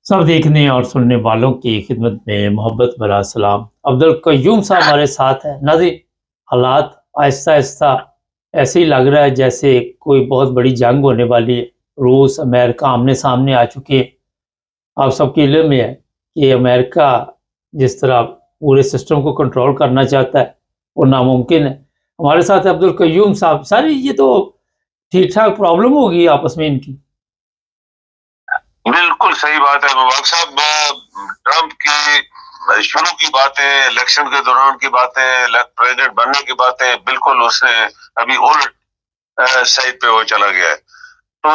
सब देखने और सुनने वालों की खिदमत में मोहब्बत भरा सलाम। अब्दुल कय्यूम साहब हमारे साथ हैं। नाज़रीन, हालात आहिस्ता-आहिस्ता ऐसे ही लग रहा है जैसे कोई बहुत बड़ी जंग होने वाली है। रूस, अमेरिका आमने-सामने आ चुके हैं। आप सबके इल्म में है कि अमेरिका जिस तरह पूरे सिस्टम को कंट्रोल करना चाहता है, वो नामुमकिन है। हमारे साथ है अब्दुल कय्यूम साहब। सर, ये तो ठीक-ठाक प्रॉब्लम होगी आपस में इनकी। बिल्कुल सही बात है मुबारक साहब। ट्रंप की शुरू की बातें, इलेक्शन के दौरान की बातें, प्रेसिडेंट बनने की बातें, बिल्कुल उसने अभी उल्ट साइड पे वो चला गया है। तो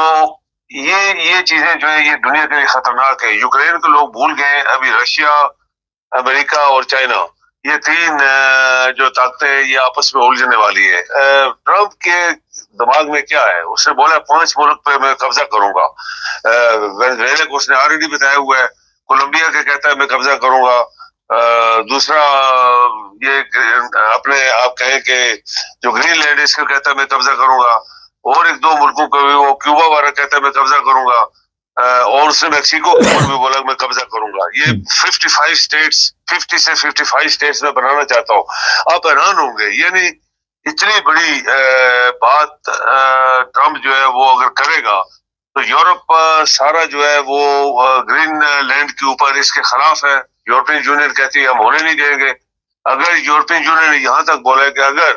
ये चीजें जो है ये दुनिया के लिए खतरनाक है। यूक्रेन को लोग भूल गए, अभी रशिया, अमेरिका और चाइना, ये तीन जो ताकतें ये आपस में उलझने वाली है। ट्रंप के दिमाग में क्या है? उसने बोला 5 मुल्क पे मैं कब्जा करूंगा। वेनेजुएला को उसने ऑलरेडी बताया हुआ है। कोलंबिया के कहता है मैं कब्जा करूंगा। दूसरा ये अपने आप कहें कि जो ग्रीनलैंड है इसको कहता है मैं कब्जा करूंगा। और एक दो मुल्कों को भी वो क्यूबा वाला कहता है मैं कब्जा करूंगा। और उसने मेक्सिको के ऊपर भी बोला मैं कब्जा करूंगा। ये 55 स्टेट्स, 50 से 55 स्टेट्स में बनाना चाहता हूँ। आप हैरान होंगे, यानी इतनी बड़ी बात ट्रम्प जो है वो अगर करेगा तो यूरोप सारा जो है वो ग्रीन लैंड के ऊपर इसके खिलाफ है। यूरोपियन यूनियन कहती है हम होने नहीं देंगे। अगर यूरोपियन यूनियन ने यहाँ तक बोला है कि अगर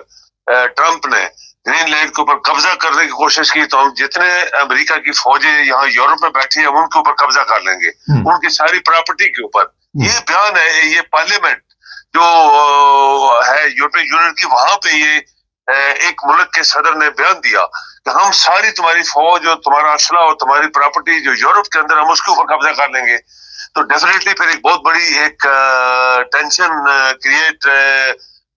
ट्रंप ने ग्रीनलैंड के ऊपर कब्जा करने की कोशिश की तो हम जितने अमेरिका की फौजें यहाँ यूरोप में बैठी है उनके ऊपर कब्जा कर लेंगे, उनकी सारी प्रॉपर्टी के ऊपर। ये बयान है, ये पार्लियामेंट जो है यूरोपियन यूनियन की, वहां पे ये एक मुल्क के सदर ने बयान दिया कि हम सारी तुम्हारी फौज और तुम्हारा असला और तुम्हारी प्रॉपर्टी जो यूरोप के अंदर हम उसके ऊपर कब्जा कर लेंगे। तो डेफिनेटली फिर एक बहुत बड़ी एक टेंशन क्रिएट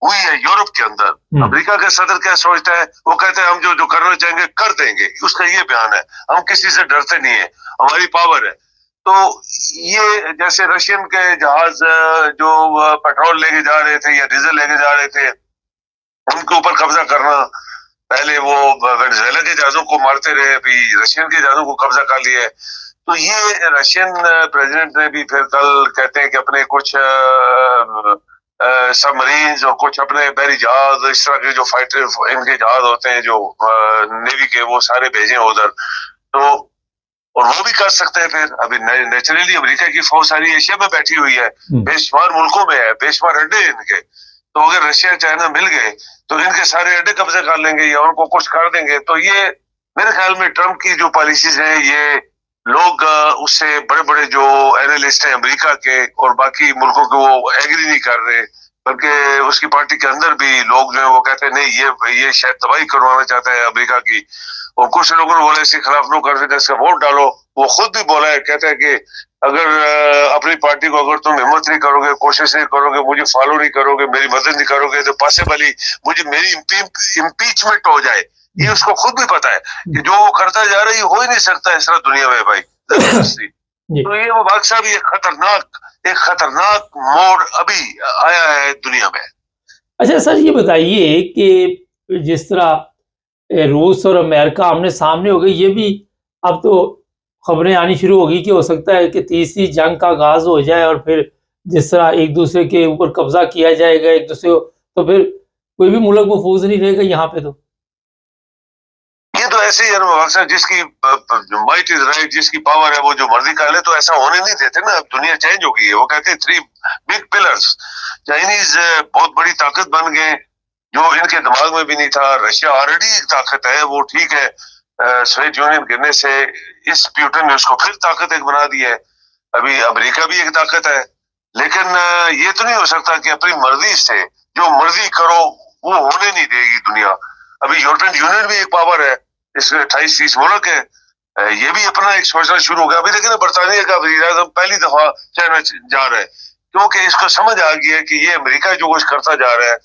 हुई है यूरोप के अंदर। अमेरिका का सदर क्या सोचता है? वो कहते हैं हम जो जो करना चाहेंगे कर देंगे। उसका ये बयान है, हम किसी से डरते नहीं है, हमारी पावर है। तो ये जैसे रशियन के जहाज जो पेट्रोल लेके जा रहे थे या डीजल लेके जा रहे थे, उनके ऊपर कब्जा करना। पहले वो वेनेजुएला के जहाजों को मारते रहे, अभी रशियन के जहाजों को कब्जा कर लिया है। तो ये रशियन प्रेसिडेंट ने भी फिर कल कहते हैं कि अपने कुछ सबमरीन्स और कुछ अपने बहरी जहाज, इस तरह के जो फाइटर इनके जहाज होते हैं जो नेवी के, वो सारे भेजे उधर। तो और वो भी कर सकते हैं फिर। अभी नेचुरली अमेरिका की फौज सारी एशिया में बैठी हुई है, बेशुमार मुल्कों में है, बेशुमार अड्डे इनके। तो अगर रशिया चाइना मिल गए तो इनके सारे अड्डे कब्जे कर लेंगे या उनको कुछ कर देंगे। तो ये मेरे ख्याल में ट्रंप की जो पॉलिसीज है, ये लोग उससे बड़े बड़े जो एनालिस्ट हैं अमेरिका के और बाकी मुल्कों के, वो एग्री नहीं कर रहे। बल्कि उसकी पार्टी के अंदर भी लोग जो है वो कहते हैं नहीं, ये शायद तबाही करवाना चाहता है अमेरिका की। और कुछ लोगों ने बोला इसके खिलाफ नो कॉन्फिडेंस का वोट डालो। वो खुद भी बोला है, कहता है कि अगर अपनी पार्टी को अगर तुम हिम्मत नहीं करोगे, कोशिश नहीं करोगे, मुझे फॉलो नहीं करोगे, मेरी मदद नहीं करोगे, तो पॉसिबली मेरी इम्पीचमेंट हो जाए। ये उसको खुद भी पता है कि जो वो करता जा रहा है ये हो ही नहीं सकता इस तरह दुनिया में भाई। तो ये वो बात साहब, ये एक खतरनाक मोड़ अभी आया है दुनिया में। अच्छा सर, ये बताइए कि जिस तरह रूस और अमेरिका आमने सामने हो गई, ये भी अब तो खबरें आनी शुरू होगी कि हो सकता है कि तीसरी जंग का आगाज हो जाए और फिर जिस तरह एक दूसरे के ऊपर कब्जा किया जाएगा एक दूसरे को, तो फिर कोई भी मुल्क महफूज नहीं रहेगा यहाँ पे। तो ये तो ऐसे ही है, जिसकी माइट इज राइट, जिसकी पावर है वो जो मर्जी कर ले। तो ऐसा होने नहीं देते ना। अब दुनिया चेंज हो गई है। वो कहते हैं 3 बिग पिलर्स। चाइनीज बहुत बड़ी ताकत बन गए जो इनके दिमाग में भी नहीं था। रशिया ऑलरेडी एक ताकत है, वो ठीक है, सोवियत यूनियन गिरने से इस प्यूटन ने उसको फिर ताकत एक बना दी है। अभी अमेरिका भी एक ताकत है। लेकिन ये तो नहीं हो सकता कि अपनी मर्जी से जो मर्जी करो, वो होने नहीं देगी दुनिया। अभी यूरोपियन यूनियन भी एक पावर है, इसमें 28-30 मुल्क है। ये भी अपना एक सोचना शुरू हो गया। अभी देखिए ना, बरतानिया का वज़ीर-ए-आज़म पहली दफा चाइना जा रहा है, क्योंकि इसको समझ आ गया है कि ये अमेरिका जो कुछ करता जा रहा है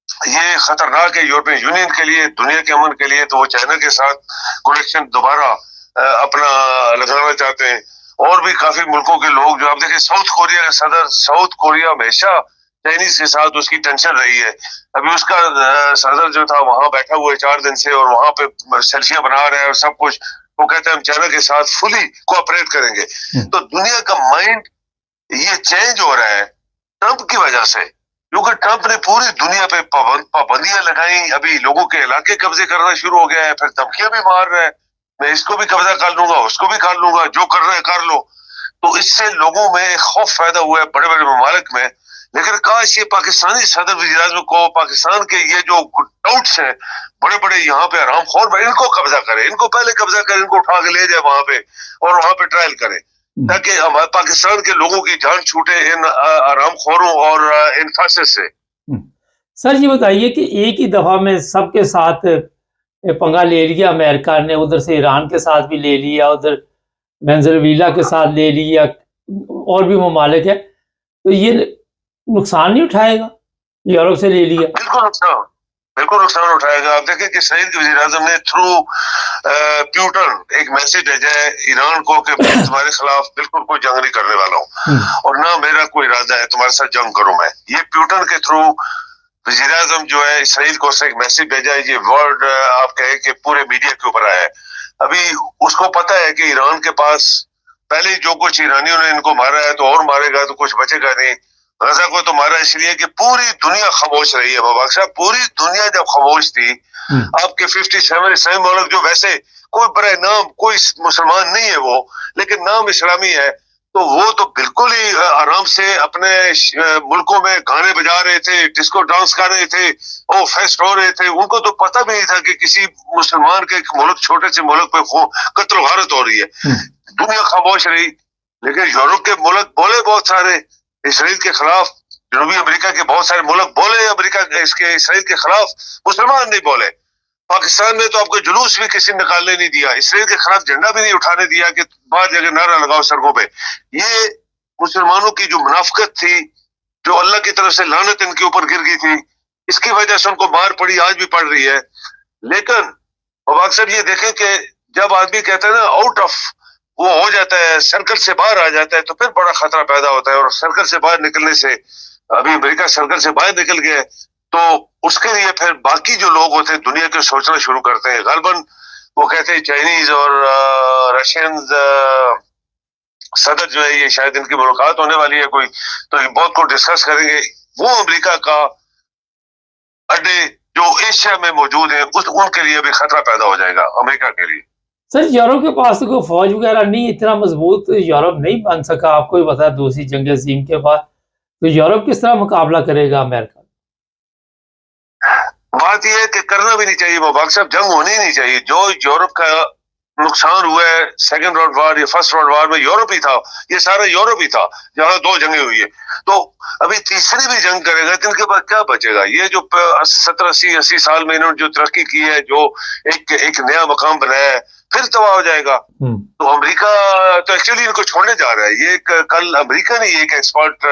ये खतरनाक है यूरोपियन यूनियन के लिए, दुनिया के अमन के लिए। तो वो चाइना के साथ कनेक्शन दोबारा अपना लगाना चाहते हैं। और भी काफी मुल्कों के लोग जो, आप देखें साउथ कोरिया का सदर, साउथ कोरिया हमेशा चाइनीज के साथ उसकी टेंशन रही है। अभी उसका सदर जो था वहां बैठा हुआ है 4 दिन से, और वहां पे सेल्फियां बना रहा है और सब कुछ। वो कहते हैं हम चाइना के साथ फुली कोऑपरेट करेंगे। तो दुनिया का माइंड ये चेंज हो रहा है ट्रंप की वजह से, क्योंकि ट्रंप ने पूरी दुनिया पे पाबंदियां लगाई। अभी लोगों के इलाके कब्जे करना शुरू हो गया है, फिर धमकियां भी मार रहा है, मैं इसको भी कब्जा कर लूंगा, उसको भी कर लूंगा, जो कर रहे हैं कर लो। तो इससे लोगों में खौफ पैदा हुआ है बड़े बड़े ममालिक में। लेकिन काश ये पाकिस्तानी सदर वज़ीर-ए-आज़म को पाकिस्तान के ये जो डाउट्स हैं बड़े बड़े यहाँ पे आरामखोर भाई, इनको कब्जा करे, इनको पहले कब्जा करे, इनको उठा के ले जाए वहां पे और वहां पे ट्रायल करे, ताकि हमारे पाकिस्तान के लोगों की जान छूटे इन आरामखोरों और इन फासिद से। सर ये बताइए कि एक ही दफा में सबके साथ पंगा ले लिया अमेरिका ने, उधर से ईरान के साथ भी ले लिया, उधर वेनेजुएला के साथ ले लिया, और भी ममालिक है, तो ये नुकसान नहीं उठाएगा? यूरोप से ले लिया, बिल्कुल नुकसान उठाएगा। आप देखें कि इसराइल के वज़ीर-ए-आज़म ने थ्रू प्यूटन एक मैसेज भेजा है ईरान को कि मैं तुम्हारे खिलाफ बिल्कुल कोई जंग नहीं करने वाला हूँ और ना मेरा कोई इरादा है तुम्हारे साथ जंग करूं मैं। ये प्यूटन के थ्रू वज़ीर-ए-आज़म जो है इसराइल को एक मैसेज भेजा है। ये वर्ड आप कहें कि पूरे मीडिया के ऊपर आया है। अभी उसको पता है कि ईरान के पास पहले जो कुछ ईरानियों ने इनको मारा है तो और मारेगा तो कुछ बचेगा नहीं। गजा को तो मारा इसलिए कि पूरी दुनिया खामोश रही है। बाबा साहब, पूरी दुनिया जब खामोश थी, आपके 57 इस्लामी मुल्क जो वैसे कोई बड़े नाम कोई मुसलमान नहीं है वो, लेकिन नाम इस्लामी है, तो वो तो बिल्कुल ही आराम से अपने मुल्कों में गाने बजा रहे थे, डिस्को डांस कर रहे थे, वो फेस्ट हो रहे थे। उनको तो पता भी नहीं था कि किसी मुसलमान के मुल्क, छोटे से मुल्क पे कत्ल गारत हो रही है। दुनिया खामोश रही। लेकिन यूरोप के मुल्क बोले बहुत सारे इसराइल के खिलाफ, जनूबी अमेरिका के बहुत सारे मुल्क बोले अमेरिका इसके इसराइल के खिलाफ, मुसलमान नहीं बोले। पाकिस्तान में तो आपको जुलूस भी किसी ने निकालने नहीं दिया, इसराइल के खिलाफ झंडा भी नहीं उठाने दिया कि बाहर जगह नारा लगाओ सड़कों पे। ये मुसलमानों की जो मुनाफिकत थी, जो अल्लाह की तरफ से लानत इनके ऊपर गिर गई थी, इसकी वजह से उनको मार पड़ी, आज भी पड़ रही है। लेकिन अब अक्सर ये देखें कि जब आदमी कहता है ना आउट ऑफ वो हो जाता है, सर्कल से बाहर आ जाता है, तो फिर बड़ा खतरा पैदा होता है। और सर्कल से बाहर निकलने से, अभी अमेरिका सर्कल से बाहर निकल गया, तो उसके लिए फिर बाकी जो लोग होते हैं दुनिया के सोचना शुरू करते हैं। गलबन वो कहते हैं चाइनीज और रशियन सदर जो है, ये शायद इनकी मुलाकात होने वाली है कोई, तो ये बहुत कुछ डिस्कस करेंगे। वो अमेरिका का अड्डे जो एशिया में मौजूद है उनके लिए भी खतरा पैदा हो जाएगा अमेरिका के लिए। सर यूरोप के पास तो कोई फौज वगैरह नहीं, इतना मजबूत यूरोप नहीं बन सका। आपको ही पता, दूसरी जंग अज़ीम के बाद तो यूरोप किस तरह मुकाबला करेगा अमेरिका? बात यह है कि करना भी नहीं चाहिए मुबारक साहब, जंग होनी ही नहीं चाहिए। जो यूरोप का नुकसान हुआ है सेकंड वर्ल्ड वॉर या फर्स्ट वर्ल्ड वॉर में, यूरोप ही था, ये सारा यूरोप ही था जहाँ 2 जंगें हुई है। तो अभी तीसरी भी जंग करेगा तो इनके पास क्या बचेगा? ये जो 70-80 साल में इन्होंने जो तरक्की की है, जो एक नया मकाम बनाया है, फिर तबाह हो जाएगा। तो अमेरिका तो एक्चुअली इनको छोड़ने जा रहा है। ये कल अमेरिका ने एक एक्सपर्ट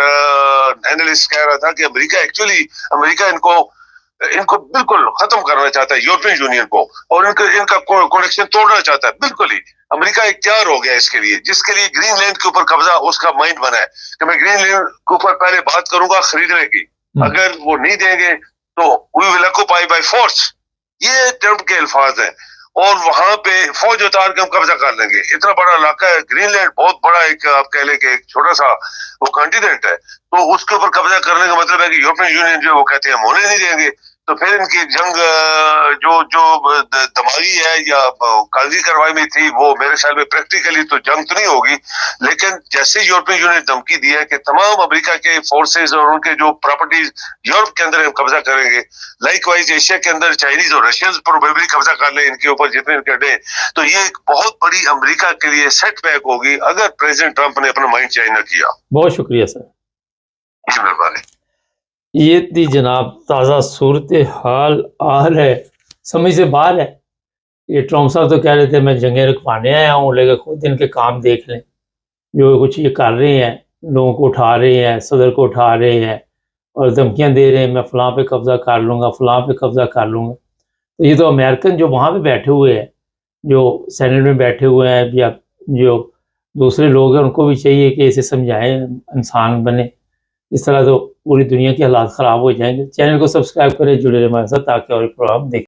एनालिस्ट कह रहा था कि अमेरिका इनको बिल्कुल खत्म करना चाहता है, यूरोपियन यूनियन को, और इनका कनेक्शन तोड़ना चाहता है। बिल्कुल ही अमेरिका इख्तियार हो गया इसके लिए, जिसके लिए ग्रीनलैंड के ऊपर कब्जा उसका माइंड बना है कि मैं ग्रीनलैंड के ऊपर पहले बात करूंगा खरीदने की, अगर वो नहीं देंगे तो we will occupy by force. ये ट्रंप के अल्फाज हैं। और वहां पे फौज उतार के हम कब्जा कर लेंगे। इतना बड़ा इलाका है ग्रीनलैंड, बहुत बड़ा एक आप कह लें कि एक छोटा सा वो कॉन्टिनेंट है, तो उसके ऊपर कब्जा करने का मतलब है कि यूरोपियन यूनियन जो वो कहते हैं हम होने नहीं देंगे। तो फिर इनकी जंग जो दमागी है या कागजी कार्रवाई में थी, वो मेरे ख्याल में प्रैक्टिकली तो जंग तो नहीं होगी, लेकिन जैसे यूरोपियन यूनियन धमकी दी है कि तमाम अमेरिका के फोर्सेस और उनके जो प्रॉपर्टीज यूरोप के अंदर हम कब्जा करेंगे, लाइकवाइज एशिया के अंदर चाइनीज और रशियंस प्रोबेबली कब्जा कर ले इनके ऊपर जितने इनके अड्डे। तो ये एक बहुत बड़ी अमेरिका के लिए सेटबैक होगी अगर प्रेसिडेंट ट्रंप ने अपना माइंड चेंज न किया। बहुत शुक्रिया सर, जी मेहरबानी। ये थी जनाब ताज़ा सूरत हाल है, समझ से बाहर है। ये ट्रंप साहब तो कह रहे थे मैं जंगें रुकवाने आया हूँ, लेकिन खुद इनके काम देख लें जो कुछ ये कर रहे हैं, लोगों को उठा रहे हैं, सदर को उठा रहे हैं और धमकियाँ दे रहे हैं मैं फ़लाँ पे कब्ज़ा कर लूँगा, फ़लाँ पे कब्ज़ा कर लूँगा। तो ये तो अमेरिकन जो वहाँ पे बैठे हुए हैं, जो सेनेट में बैठे हुए हैं या जो दूसरे लोग हैं, उनको भी चाहिए कि इसे समझाएं, इंसान बने। इस तरह तो पूरी दुनिया के हालात ख़राब हो जाएंगे। चैनल को सब्सक्राइब करें, जुड़े रहें हमारे साथ ताकि और प्रोग्राम देखें।